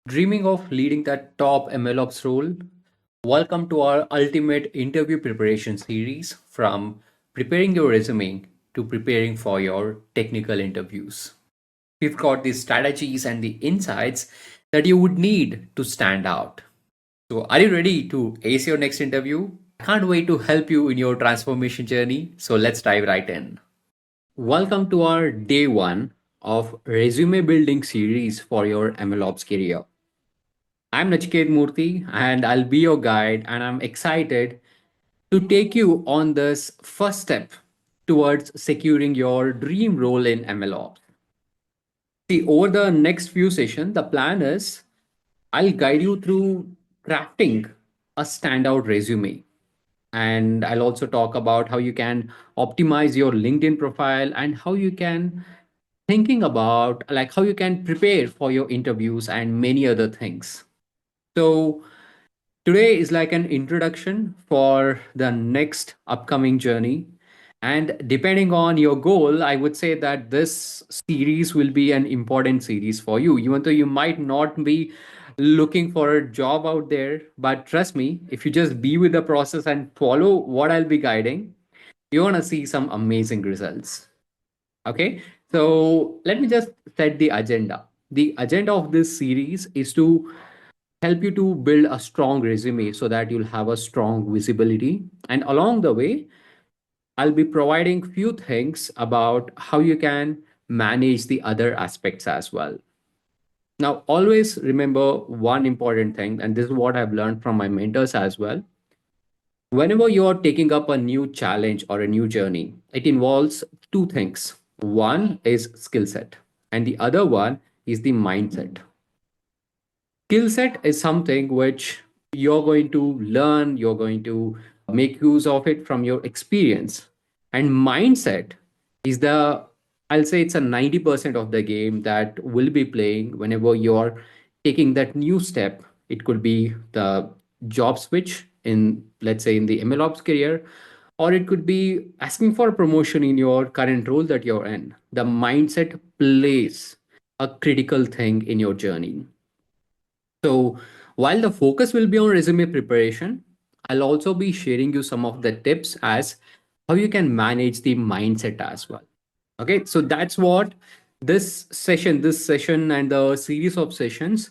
Dreaming of leading that top MLOps role? Welcome to our ultimate interview preparation series from preparing your resume to preparing for your technical interviews. We've got the strategies and the insights that you would need to stand out. So, are you ready to ace your next interview? I can't wait to help you in your transformation journey. So, let's dive right in. Welcome to our day one of resume building series for your MLOps career. I'm Nachiket Murthy and I'll be your guide, and I'm excited to take you on this first step towards securing your dream role in MLOps. See, over the next few sessions, the plan is I'll guide you through crafting a standout resume. And I'll also talk about how you can optimize your LinkedIn profile and how you can thinking about like how you can prepare for your interviews and many other things. So today is like an introduction for the next upcoming journey. And depending on your goal, I would say that this series will be an important series for you, even though you might not be looking for a job out there. But trust me, if you just be with the process and follow what I'll be guiding, you're going to see some amazing results. Okay. So let me just set the agenda. The agenda of this series is to help you to build a strong resume so that you'll have a strong visibility. And along the way, I'll be providing few things about how you can manage the other aspects as well. Now, always remember one important thing, and this is what I've learned from my mentors as well. Whenever you're taking up a new challenge or a new journey, it involves two things. One is skill set, and the other one is the mindset. Skill set is something which you're going to learn, you're going to make use of it from your experience. And mindset is the, I'll say it's a 90% of the game that will be playing whenever you're taking that new step. It could be the job switch in, let's say, in the MLOps career, or it could be asking for a promotion in your current role that you're in. The mindset plays a critical thing in your journey. So while the focus will be on resume preparation, I'll also be sharing you some of the tips as how you can manage the mindset as well. Okay, so that's what this session and the series of sessions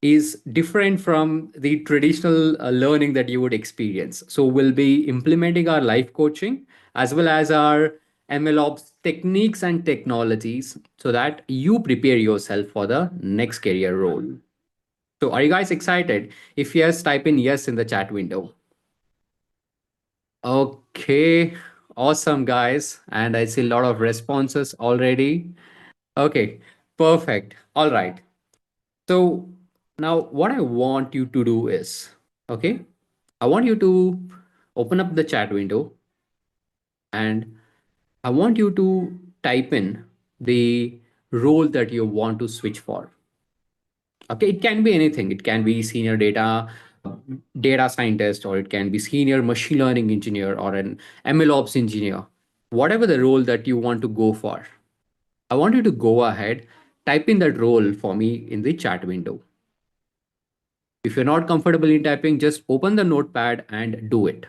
is different from the traditional learning that you would experience. So we'll be implementing our life coaching as well as our MLOps techniques and technologies so that you prepare yourself for the next career role. So are you guys excited? If yes, type in yes in the chat window. Okay, awesome, guys. And I see a lot of responses already. Okay, perfect. All right. So now what I want you to do is, okay, I want you to open up the chat window and I want you to type in the role that you want to switch for. Okay, it can be anything. It can be senior data scientist, or it can be senior machine learning engineer or an MLOps engineer. Whatever the role that you want to go for, I want you to go ahead, type in that role for me in the chat window. If you're not comfortable in typing, just open the notepad and do it.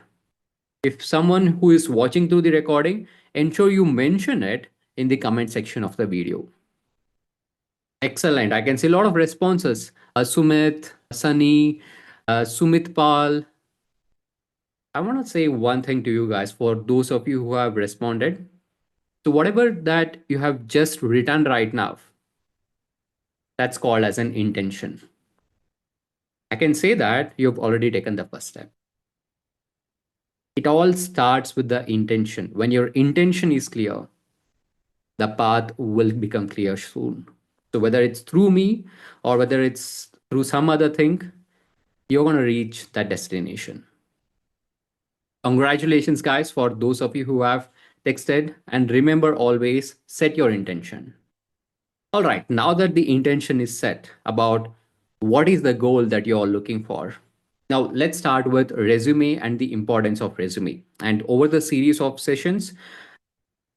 If someone who is watching through the recording, ensure you mention it in the comment section of the video. Excellent. I can see a lot of responses. Sumit, Sunny, Sumit Pal. I want to say one thing to you guys for those of you who have responded. So, whatever that you have just written right now, that's called as an intention. I can say that you've already taken the first step. It all starts with the intention. When your intention is clear, the path will become clear soon. So, whether it's through me or whether it's through some other thing, you're going to reach that destination. Congratulations, guys, for those of you who have texted. And remember, always set your intention. All right, now that the intention is set about what is the goal that you're looking for, now let's start with resume and the importance of resume. And over the series of sessions,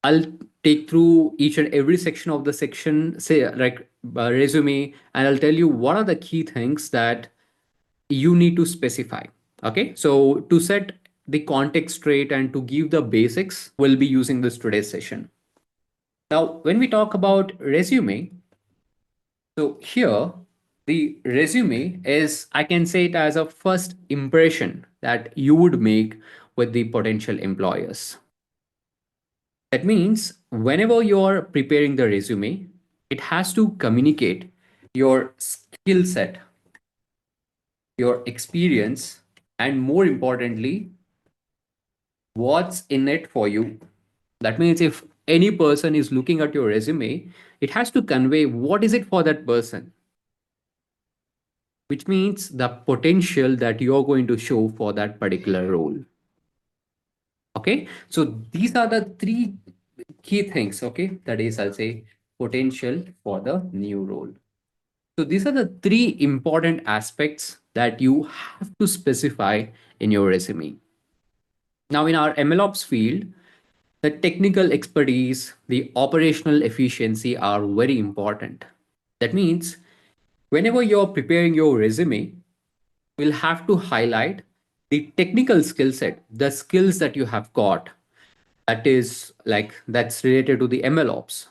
I'll take through each and every section of the section, say like resume, and I'll tell you what are the key things that you need to specify. Okay, so to set the context straight and to give the basics, we'll be using this today's session. Now, when we talk about resume, so here the resume is, I can say it as a first impression that you would make with the potential employers. That means whenever you're preparing the resume, it has to communicate your skill set, your experience, and more importantly, what's in it for you. That means if any person is looking at your resume, it has to convey what is it for that person, which means the potential that you're going to show for that particular role. Okay, so these are the three key things. Okay, that is, I'll say, potential for the new role. So these are the three important aspects that you have to specify in your resume. Now, in our MLOps field, the technical expertise, the operational efficiency are very important. That means whenever you're preparing your resume, you'll have to highlight the technical skill set, the skills that you have got, that is like that's related to the MLOps,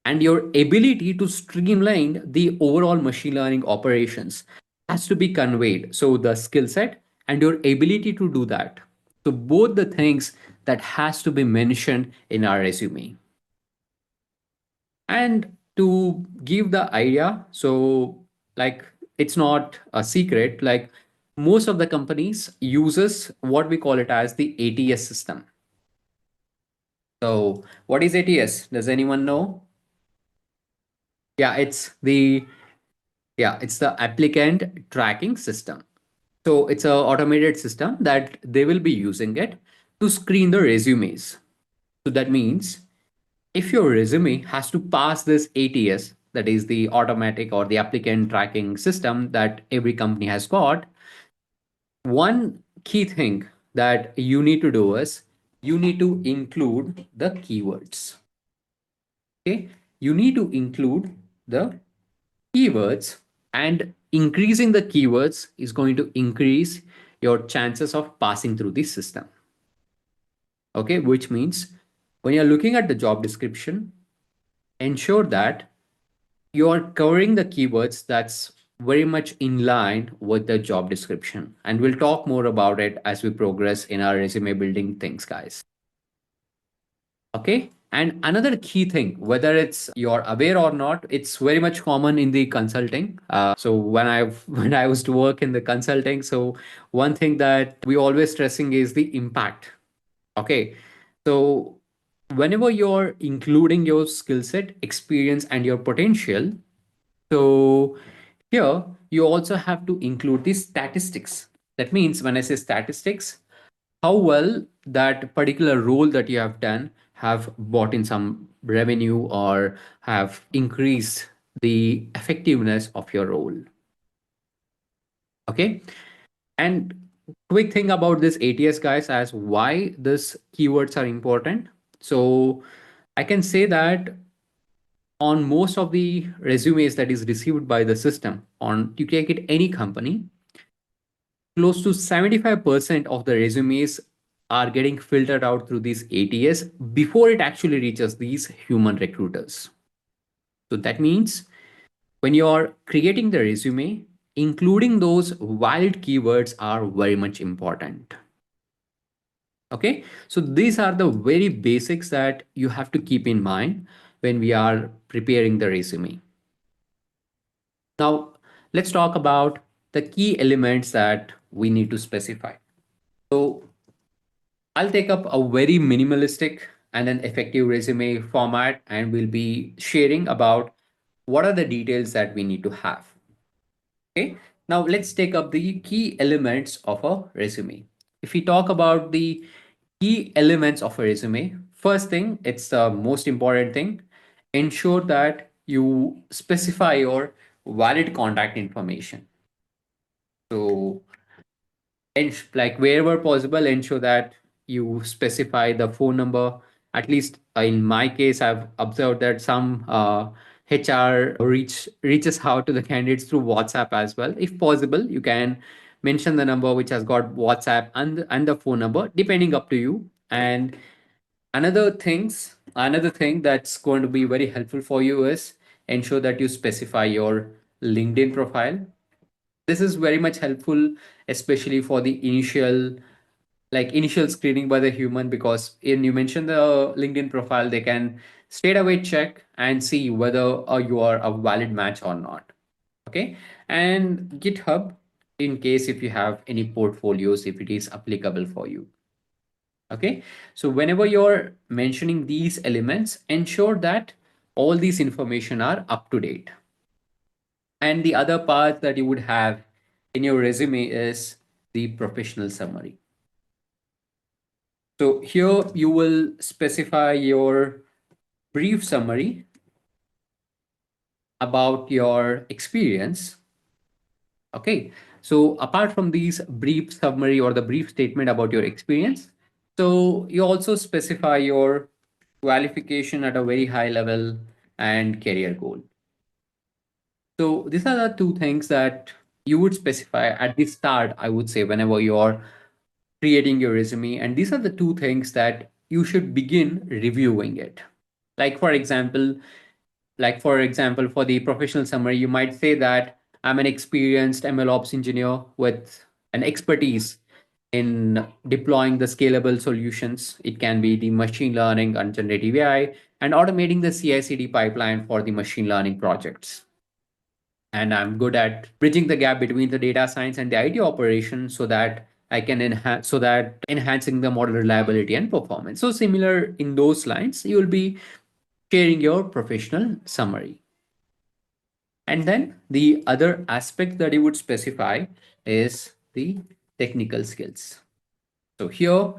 and your ability to streamline the overall machine learning operations has to be conveyed. So the skill set and your ability to do that. So both the things that has to be mentioned in our resume. And to give the idea, so like it's not a secret, like most of the companies uses what we call it as the ATS system. So what is ATS? Does anyone know? Yeah, it's the applicant tracking system. So it's a automated system that they will be using it to screen the resumes. So that means if your resume has to pass this ATS, that is the automatic or the applicant tracking system that every company has got, one key thing that you need to do is you need to include the keywords. Okay, you need to include the keywords, and increasing the keywords is going to increase your chances of passing through the system. Okay, which means when you're looking at the job description, ensure that you're covering the keywords that's very much in line with the job description. And we'll talk more about it as we progress in our resume building things, guys. Okay. And another key thing, whether it's you're aware or not, it's very much common in the consulting. So when I was to work in the consulting, so one thing that we always stressing is the impact. Okay. So whenever you're including your skill set, experience, and your potential, so here you also have to include the statistics. That means when I say statistics, how well that particular role that you have done have brought in some revenue or have increased the effectiveness of your role. Okay. And quick thing about this ATS, guys, as why this keywords are important. So I can say that on most of the resumes that is received by the system, on you take it any company, close to 75% of the resumes are getting filtered out through these ATS before it actually reaches these human recruiters. So that means when you're creating the resume, including those valid keywords are very much important. Okay, so these are the very basics that you have to keep in mind when we are preparing the resume. Now, let's talk about the key elements that we need to specify. So, I'll take up a very minimalistic and an effective resume format, and we'll be sharing about what are the details that we need to have. Okay, now let's take up the key elements of a resume. If we talk about the key elements of a resume, first thing, it's the most important thing, ensure that you specify your valid contact information. So, and like wherever possible, ensure that you specify the phone number, At least in my case, I've observed that some HR reaches out to the candidates through WhatsApp as well. If possible, you can mention the number which has got WhatsApp and the phone number, depending up to you. And another thing that's going to be very helpful for you is ensure that you specify your LinkedIn profile. This is very much helpful, especially for the initial screening by the human, because when you mention the LinkedIn profile, they can straight away check and see whether you are a valid match or not. Okay. And GitHub, in case if you have any portfolios, if it is applicable for you. Okay. So whenever you're mentioning these elements, ensure that all these information are up to date. And the other part that you would have in your resume is the professional summary. So here you will specify your brief summary about your experience. Okay. So apart from these brief summary or the brief statement about your experience, so you also specify your qualification at a very high level and career goal. So these are the two things that you would specify at the start, I would say, whenever you're creating your resume. And these are the two things that you should begin reviewing it. Like for example, for the professional summary, you might say that I'm an experienced MLOps engineer with an expertise in deploying the scalable solutions. It can be the machine learning and generative AI and automating the CI/CD pipeline for the machine learning projects. And I'm good at bridging the gap between the data science and the IT operation so that I can enhancing the model reliability and performance. So similar in those lines, you will be sharing your professional summary. And then the other aspect that you would specify is the technical skills. So here,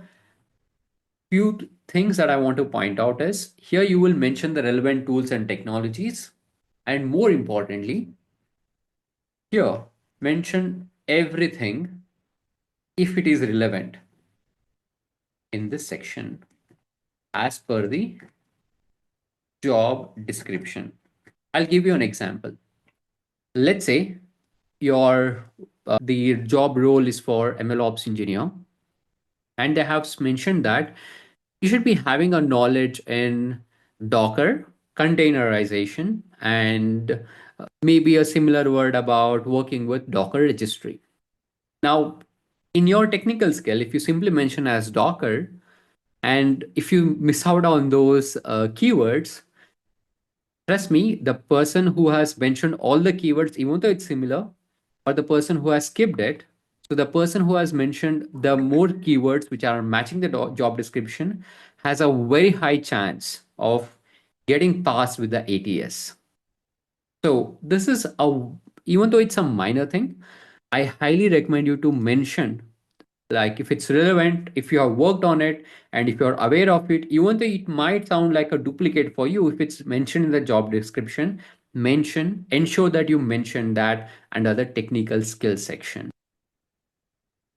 few things that I want to point out is here you will mention the relevant tools and technologies. And more importantly, here mention everything if it is relevant in this section as per the job description. I'll give you an example. Let's say your the job role is for MLOps engineer, and they have mentioned that you should be having a knowledge in Docker, containerization, and maybe a similar word about working with Docker registry. Now, in your technical skill, if you simply mention as Docker, and if you miss out on those keywords, trust me, the person who has mentioned all the keywords, even though it's similar, or the person who has skipped it, so the person who has mentioned the more keywords which are matching the job description has a very high chance of getting passed with the ATS. So this is even though it's a minor thing, I highly recommend you to mention, like if it's relevant, if you have worked on it, and if you're aware of it, even though it might sound like a duplicate for you, if it's mentioned in the job description, ensure that you mention that under the technical skill section.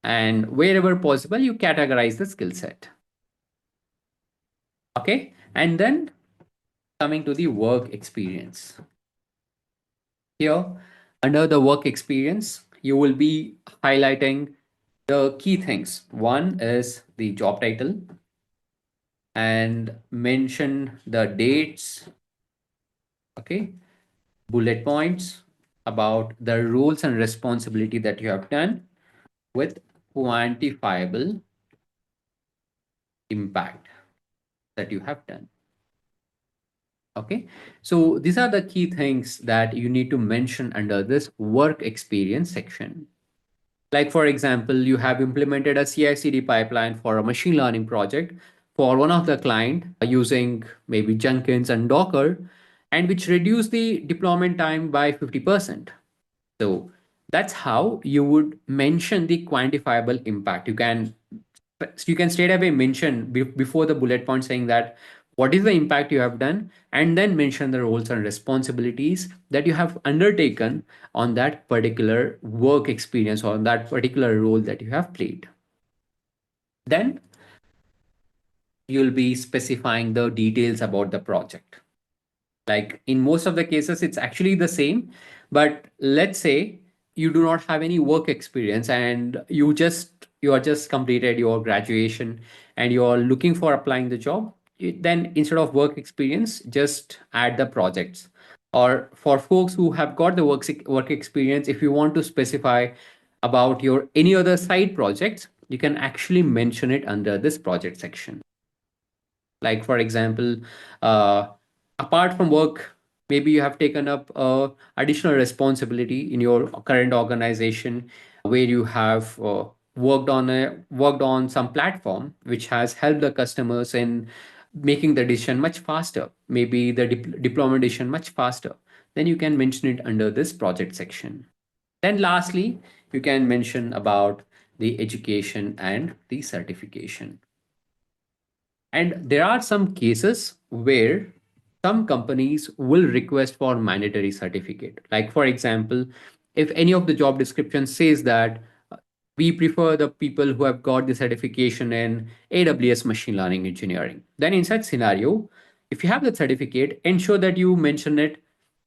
And wherever possible, you categorize the skill set. Okay. And then coming to the work experience. Here, under the work experience, you will be highlighting the key things. One is the job title, and mention the dates, okay, bullet points about the roles and responsibility that you have done with quantifiable impact that you have done. Okay, so these are the key things that you need to mention under this work experience section. Like, for example, you have implemented a CI/CD pipeline for a machine learning project for one of the client using maybe Jenkins and Docker, and which reduced the deployment time by 50%. So that's how you would mention the quantifiable impact. You can straight away mention before the bullet point saying that what is the impact you have done, and then mention the roles and responsibilities that you have undertaken on that particular work experience or on that particular role that you have played. Then you'll be specifying the details about the project. Like in most of the cases, it's actually the same. But let's say you do not have any work experience and you are just completed your graduation and you are looking for applying the job. Then instead of work experience, just add the projects. Or for folks who have got the work experience, if you want to specify about your any other side projects, you can actually mention it under this project section. Like for example, uh, apart from work, maybe you have taken up additional responsibility in your current organization where you have worked on some platform which has helped the customers in making the decision much faster, maybe the deployment decision much faster. Then you can mention it under this project section. Then lastly, you can mention about the education and the certification. And there are some cases where some companies will request for mandatory certificate. Like for example, if any of the job description says that we prefer the people who have got the certification in AWS machine learning engineering, then in such scenario, if you have the certificate, ensure that you mention it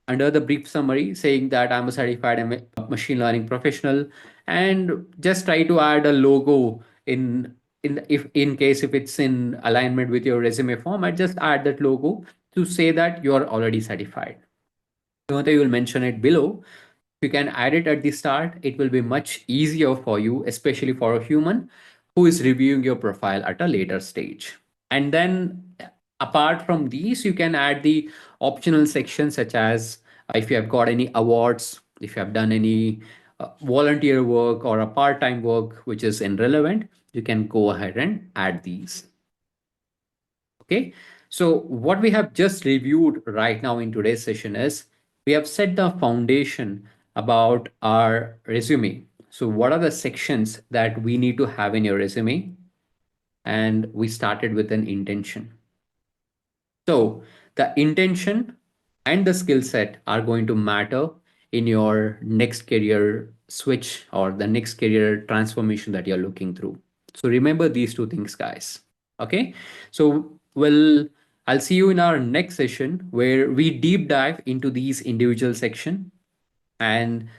under the brief summary saying that I'm a certified machine learning professional, and just try to add a logo in case if it's in alignment with your resume format, just add that logo to say that you're already certified. Whether you will mention it below, you can add it at the start. It will be much easier for you, especially for a human who is reviewing your profile at a later stage. And then apart from these, you can add the optional sections such as if you have got any awards, if you have done any volunteer work or a part-time work which is irrelevant, you can go ahead and add these. Okay, so what we have just reviewed right now in today's session is we have set the foundation about our resume. So what are the sections that we need to have in your resume? And we started with an intention. So the intention and the skill set are going to matter in your next career switch or the next career transformation that you're looking through. So remember these two things, guys. Okay. So I'll see you in our next session where we deep dive into these individual section, and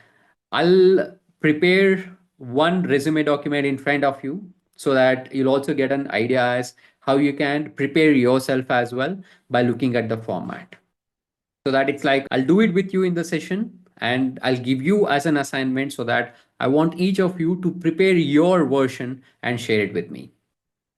I'll prepare one resume document in front of you so that you'll also get an idea as how you can prepare yourself as well by looking at the format. So that it's like I'll do it with you in the session and I'll give you as an assignment so that I want each of you to prepare your version and share it with me.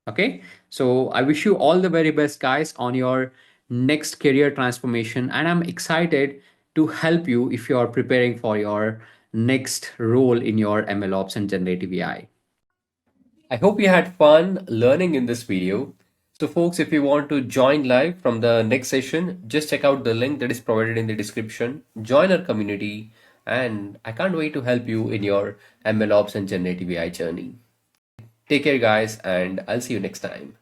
Okay. So I wish you all the very best, guys, on your next career transformation. And I'm excited to help you if you're preparing for your next role in your MLOps and generative AI. I hope you had fun learning in this video. So folks, if you want to join live from the next session, just check out the link that is provided in the description. Join our community, and I can't wait to help you in your MLOps and generative AI journey. Take care, guys, and I'll see you next time.